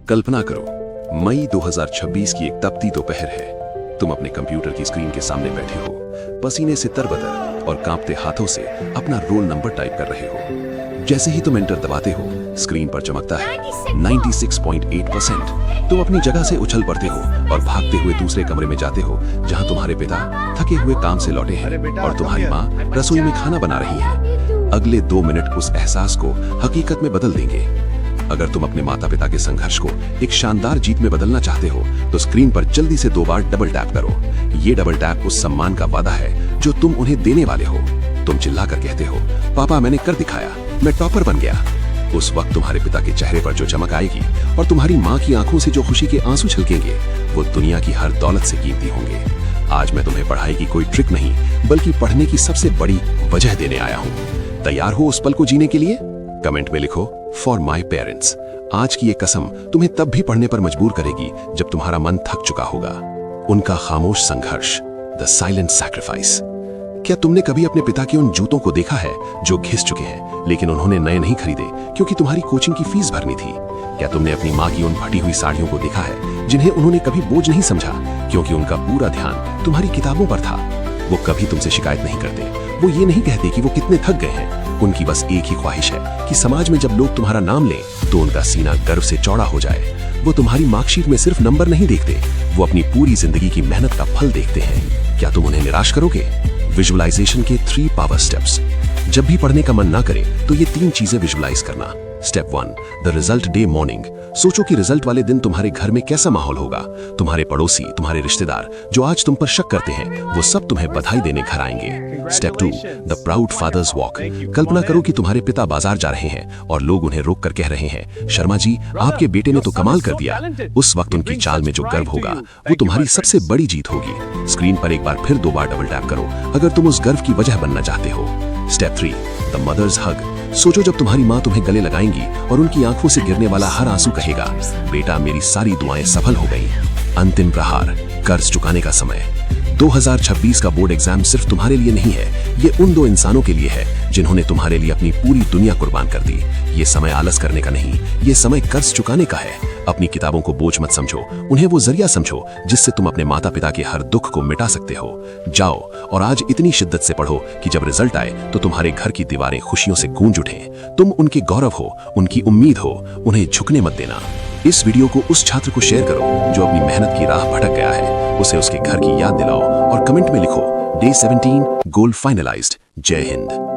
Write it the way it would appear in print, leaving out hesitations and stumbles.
कल्पना करो, मई 2026 की एक तपती दोपहर है। तुम अपने कंप्यूटर की स्क्रीन के सामने बैठे हो, पसीने से तरबतर और कांपते हाथों से अपना रोल नंबर टाइप कर रहे हो। जैसे ही तुम एंटर दबाते हो, स्क्रीन पर चमकता है 96.8%। तुम अपनी जगह से उछल पड़ते हो और भागते हुए दूसरे कमरे में जाते हो, जहां तुम्हारे पिता थके हुए काम से लौटे हैं और तुम्हारी माँ रसोई में खाना बना रही है। अगले 2 मिनट उस एहसास को हकीकत में बदल देंगे। अगर तुम अपने माता पिता के संघर्ष को एक शानदार जीत में बदलना चाहते हो, तो स्क्रीन पर जल्दी से 2 बार डबल टैप करो। ये डबल टैप उस सम्मान का वादा है जो तुम उन्हें देने वाले हो। तुम चिल्लाकर कहते हो, पापा मैंने कर दिखाया, मैं टॉपर बन गया। उस वक्त तुम्हारे पिता के चेहरे पर जो चमक आएगी और तुम्हारी माँ की आंखों से जो खुशी के आंसू छलकेंगे, वो दुनिया की हर दौलत से कीमती होंगे। आज मैं तुम्हें पढ़ाई की कोई ट्रिक नहीं, बल्कि पढ़ने की सबसे बड़ी वजह देने आया हूँ। तैयार हो उस पल को जीने के लिए? कमेंट में लिखो, फॉर माई पेरेंट्स। आज की ये कसम तुम्हें तब भी पढ़ने पर मजबूर करेगी जब तुम्हारा मन थक चुका होगा। उनका खामोश संघर्ष, द साइलेंट सैक्रिफाइस। क्या तुमने कभी अपने पिता के उन जूतों को देखा है जो घिस चुके हैं, लेकिन उन्होंने नए नहीं खरीदे क्योंकि तुम्हारी कोचिंग की फीस भरनी थी? क्या तुमने अपनी माँ की उन फटी हुई साड़ियों को देखा है जिन्हें उन्होंने कभी बोझ नहीं समझा, क्योंकि उनका पूरा ध्यान तुम्हारी किताबों पर था? वो कभी तुमसे शिकायत नहीं करते, वो ये नहीं कहते कि वो कितने थक गए हैं। उनकी बस एक ही ख्वाहिश है कि समाज में जब लोग तुम्हारा नाम लें तो उनका सीना गर्व से चौड़ा हो जाए। वो तुम्हारी मार्कशीट में सिर्फ नंबर नहीं देखते, वो अपनी पूरी जिंदगी की मेहनत का फल देखते हैं। क्या तुम उन्हें निराश करोगे? विजुअलाइजेशन के 3 पावर स्टेप्स। जब भी पढ़ने का मन ना करे तो ये 3 चीजें विजुअलाइज करना। Step 1, the result day morning. सोचो कि रिजल्ट वाले दिन तुम्हारे घर में कैसा माहौल होगा। तुम्हारे पड़ोसी, तुम्हारे रिश्तेदार जो आज तुम पर शक करते हैं, वो सब तुम्हें बधाई देने घर आएंगे। Step 2, the proud fathers walk. कल्पना करो कि तुम्हारे पिता बाजार जा रहे हैं और लोग उन्हें रोक कर कह रहे हैं, शर्मा जी आपके बेटे ने तो कमाल कर दिया। उस वक्त उनकी चाल में जो गर्व होगा, वो तुम्हारी सबसे बड़ी जीत होगी। स्क्रीन पर एक बार फिर 2 बार डबल टैप करो अगर तुम उस गर्व की वजह बनना चाहते हो। स्टेप 3, द मदर्स हग। सोचो जब तुम्हारी माँ तुम्हें गले लगाएंगी और उनकी आंखों से गिरने वाला हर आंसू कहेगा, बेटा मेरी सारी दुआएं सफल हो गई। अंतिम प्रहार, कर्ज चुकाने का समय। 2026 का बोर्ड एग्जाम सिर्फ तुम्हारे लिए नहीं है, ये उन 2 इंसानों के लिए है जिन्होंने तुम्हारे लिए अपनी पूरी दुनिया कुर्बान कर दी। ये समय आलस करने का नहीं, ये समय कर्ज चुकाने का है। अपनी किताबों को बोझ मत समझो, उन्हें वो जरिया समझो जिससे तुम अपने माता पिता के हर दुख को मिटा सकते हो। जाओ और आज इतनी शिद्दत से पढ़ो कि जब रिजल्ट आए तो तुम्हारे घर की दीवारें खुशियों से गूंज उठें। तुम उनके गौरव हो, उनकी उम्मीद हो, उन्हें झुकने मत देना। इस वीडियो को उस छात्र को शेयर करो जो अपनी मेहनत की राह भटक गया है। उसे उसके घर की याद दिलाओ और कमेंट में लिखो, डे 17 गोल फाइनलाइज्ड। जय हिंद।